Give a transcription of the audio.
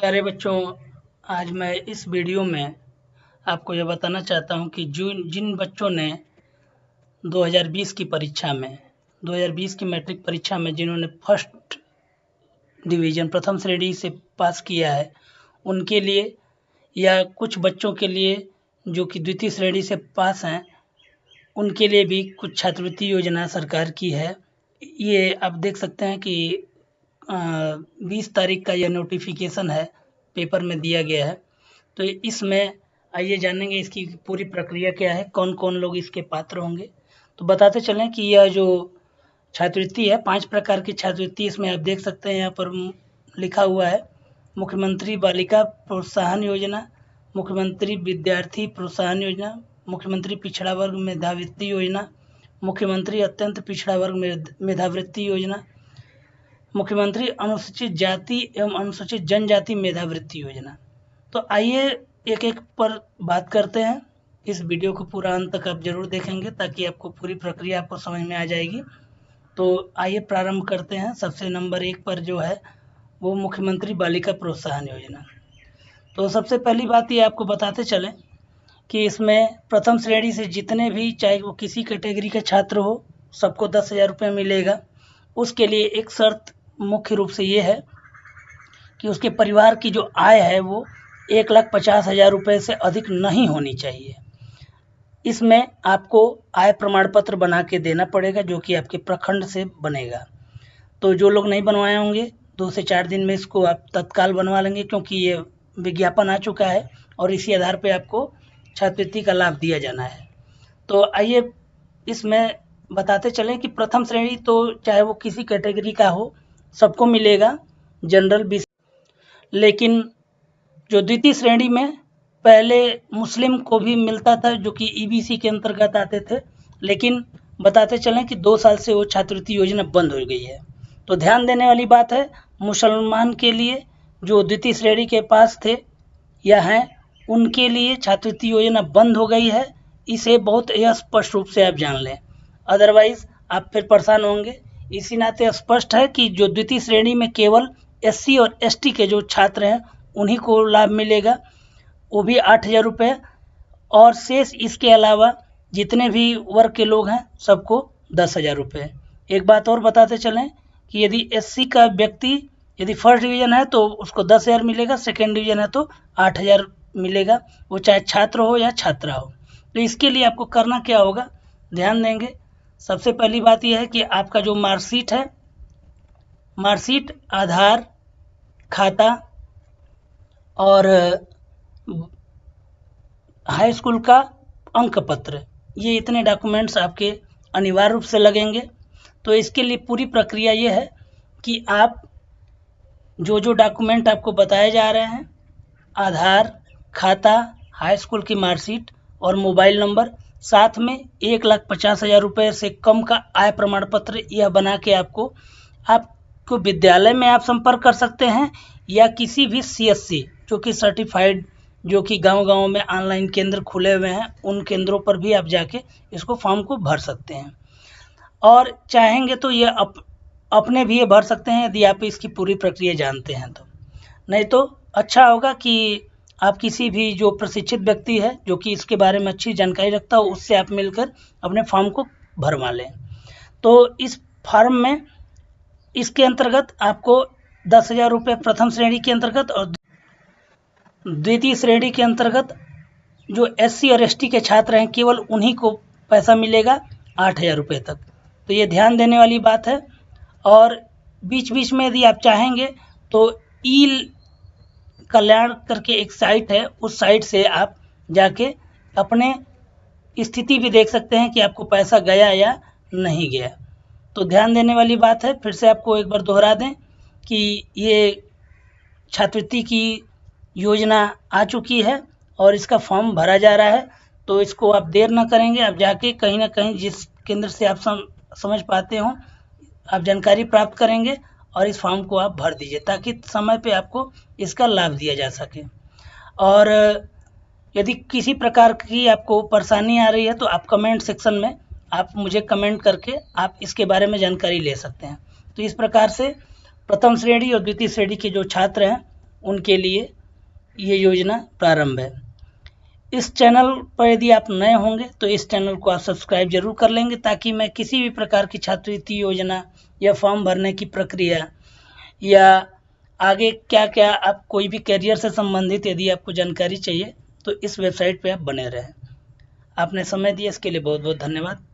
प्यारे बच्चों, आज मैं इस वीडियो में आपको यह बताना चाहता हूं कि जिन बच्चों ने 2020 की परीक्षा में 2020 की मैट्रिक परीक्षा में जिन्होंने फर्स्ट डिवीज़न प्रथम श्रेणी से पास किया है, उनके लिए या कुछ बच्चों के लिए जो कि द्वितीय श्रेणी से पास हैं, उनके लिए भी कुछ छात्रवृत्ति योजना सरकार की है। ये आप देख सकते हैं कि 20 तारीख का यह नोटिफिकेशन है, पेपर में दिया गया है। तो इसमें आइए जानेंगे इसकी पूरी प्रक्रिया क्या है, कौन कौन लोग इसके पात्र होंगे। तो बताते चलें कि यह जो छात्रवृत्ति है, 5 प्रकार की छात्रवृत्ति इसमें आप देख सकते हैं, यहाँ पर लिखा हुआ है। मुख्यमंत्री बालिका प्रोत्साहन योजना, मुख्यमंत्री विद्यार्थी प्रोत्साहन योजना, मुख्यमंत्री पिछड़ा वर्ग मेधावृत्ति योजना, मुख्यमंत्री अत्यंत पिछड़ा वर्ग मेधावृत्ति योजना, मुख्यमंत्री अनुसूचित जाति एवं अनुसूचित जनजाति मेधावृत्ति योजना। तो आइए एक एक पर बात करते हैं। इस वीडियो को पूरा अंत तक आप जरूर देखेंगे ताकि आपको पूरी प्रक्रिया आपको समझ में आ जाएगी। तो आइए प्रारंभ करते हैं। सबसे नंबर 1 पर जो है वो मुख्यमंत्री बालिका प्रोत्साहन योजना। तो सबसे पहली बात ये आपको बताते चलें कि इसमें प्रथम श्रेणी से जितने भी, चाहे वो किसी कैटेगरी के छात्र हो, सबको 10,000 रुपये मिलेगा। उसके लिए एक शर्त मुख्य रूप से ये है कि उसके परिवार की जो आय है वो 1,50,000 रुपये से अधिक नहीं होनी चाहिए। इसमें आपको आय प्रमाण पत्र बना के देना पड़ेगा, जो कि आपके प्रखंड से बनेगा। तो जो लोग नहीं बनवाए होंगे, 2 से 4 दिन में इसको आप तत्काल बनवा लेंगे, क्योंकि ये विज्ञापन आ चुका है और इसी आधार पे आपको छात्रवृत्ति का लाभ दिया जाना है। तो आइए इसमें बताते चलें कि प्रथम श्रेणी तो चाहे वो किसी कैटेगरी का हो, सबको मिलेगा, जनरल बी। लेकिन जो द्वितीय श्रेणी में पहले मुस्लिम को भी मिलता था, जो कि ईबीसी के अंतर्गत आते थे, लेकिन बताते चलें कि 2 साल से वो छात्रवृत्ति योजना बंद हो गई है। तो ध्यान देने वाली बात है, मुसलमान के लिए जो द्वितीय श्रेणी के पास थे या हैं, उनके लिए छात्रवृत्ति योजना बंद हो गई है। इसे बहुत स्पष्ट रूप से आप जान लें, अदरवाइज आप फिर परेशान होंगे। इसी नाते स्पष्ट है कि जो द्वितीय श्रेणी में केवल एससी और एसटी के जो छात्र हैं उन्हीं को लाभ मिलेगा, वो भी 8,000 रुपये, और शेष इसके अलावा जितने भी वर्ग के लोग हैं सबको 10,000 रुपये। एक बात और बताते चलें कि यदि एससी का व्यक्ति यदि फर्स्ट डिवीज़न है तो उसको 10,000 मिलेगा, सेकेंड डिवीज़न है तो 8,000 मिलेगा, वो चाहे छात्र हो या छात्रा हो। तो इसके लिए आपको करना क्या होगा, ध्यान देंगे। सबसे पहली बात यह है कि आपका जो मार्कशीट है, मार्कशीट, आधार, खाता और हाई स्कूल का अंक पत्र, ये इतने डॉक्यूमेंट्स आपके अनिवार्य रूप से लगेंगे। तो इसके लिए पूरी प्रक्रिया ये है कि आप जो डॉक्यूमेंट आपको बताए जा रहे हैं, आधार, खाता, हाई स्कूल की मार्कशीट और मोबाइल नंबर, साथ में 1,50,000 रुपये से कम का आय प्रमाण पत्र, यह बना के आपको विद्यालय में आप संपर्क कर सकते हैं या किसी भी सीएससी जो कि सर्टिफाइड, जो कि गांव-गांव में ऑनलाइन केंद्र खुले हुए हैं, उन केंद्रों पर भी आप जाके इसको फॉर्म को भर सकते हैं। और चाहेंगे तो ये अपने भी ये भर सकते हैं यदि आप इसकी पूरी प्रक्रिया जानते हैं तो। नहीं तो अच्छा होगा कि आप किसी भी जो प्रशिक्षित व्यक्ति है, जो कि इसके बारे में अच्छी जानकारी रखता हो, उससे आप मिलकर अपने फॉर्म को भरवा लें। तो इस फॉर्म में इसके अंतर्गत आपको 10,000 रुपये प्रथम श्रेणी के अंतर्गत और द्वितीय श्रेणी के अंतर्गत जो एससी और एसटी के छात्र हैं केवल उन्हीं को पैसा मिलेगा 8,000 रुपये तक। तो ये ध्यान देने वाली बात है। और बीच बीच में यदि आप चाहेंगे तो ई कल्याण करके एक साइट है, उस साइट से आप जाके अपने स्थिति भी देख सकते हैं कि आपको पैसा गया या नहीं गया। तो ध्यान देने वाली बात है। फिर से आपको एक बार दोहरा दें कि ये छात्रवृत्ति की योजना आ चुकी है और इसका फॉर्म भरा जा रहा है। तो इसको आप देर ना करेंगे, आप जाके कहीं ना कहीं जिस केंद्र से आप समझ पाते हो, आप जानकारी प्राप्त करेंगे और इस फॉर्म को आप भर दीजिए ताकि समय पे आपको इसका लाभ दिया जा सके। और यदि किसी प्रकार की आपको परेशानी आ रही है तो आप कमेंट सेक्शन में आप मुझे कमेंट करके आप इसके बारे में जानकारी ले सकते हैं। तो इस प्रकार से प्रथम श्रेणी और द्वितीय श्रेणी के जो छात्र हैं उनके लिए ये योजना प्रारंभ है। इस चैनल पर यदि आप नए होंगे तो इस चैनल को आप सब्सक्राइब जरूर कर लेंगे, ताकि मैं किसी भी प्रकार की छात्रवृत्ति योजना या फॉर्म भरने की प्रक्रिया या आगे क्या क्या आप कोई भी करियर से संबंधित यदि आपको जानकारी चाहिए तो इस वेबसाइट पे आप बने रहें। आपने समय दिया इसके लिए बहुत बहुत धन्यवाद।